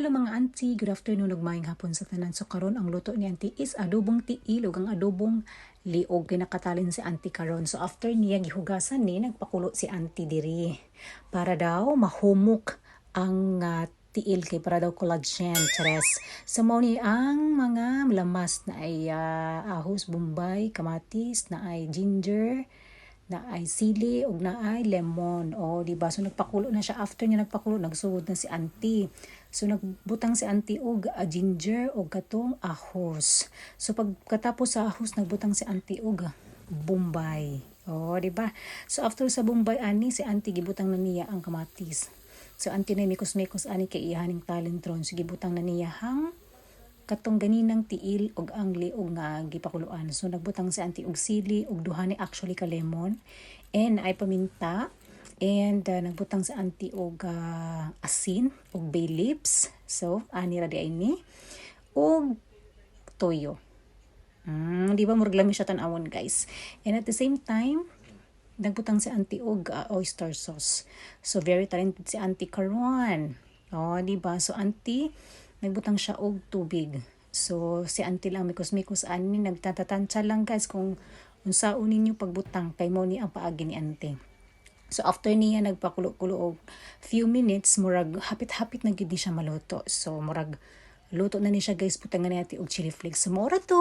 Hello mga auntie, good afternoon ug maayong hapon sa tanan. So karon ang luto ni auntie is adobong tiil ug ang adobong liog kay nakatalin si auntie karon. So after niya gihugasan ni nagpakulo si auntie diri para daw mahumok ang tiil kay para daw collagen chares. So mao ni ang mga lamas na ay ahos, bombay, kamatis, na ay ginger, na ay sili ug na ay lemon. O di ba? So nagpakulo na siya, after niya nagpakulo nagsugod na si auntie. So nagbutang si auntie og ginger og katong ahos. So pagkatapos sa ahos nagbutang si auntie og bombay. O di ba? So after sa bombay ani si auntie gibutang na niya ang kamatis. So auntie na mikos-mikos ani kay ihaning talentron. So gibutang na niya hang katong ganinang tiil og ang liog nga gipakuluan. So nagbutang si auntie og sili og duha ni actually ka lemon and ay paminta and nagbutang si auntie og asin og bay leaves. So ani ra di ay ni og toyo. Di ba murag lami siya tan-awon guys. And at the same time nagbutang si auntie og oyster sauce. So very talented si auntie karon. Oh, di ba? So auntie nagbutang siya og tubig. So si auntie lang mikos-mikos ani nagtatatansya lang guys kung unsaon ninyo pagbutang kay mo ni ang paagi ni auntie. So after niya nagpakulo-kulo og few minutes murag hapit-hapit na gyud siya maluto. So murag luto na ni siya guys, butangan natin og chili flakes. So mura to.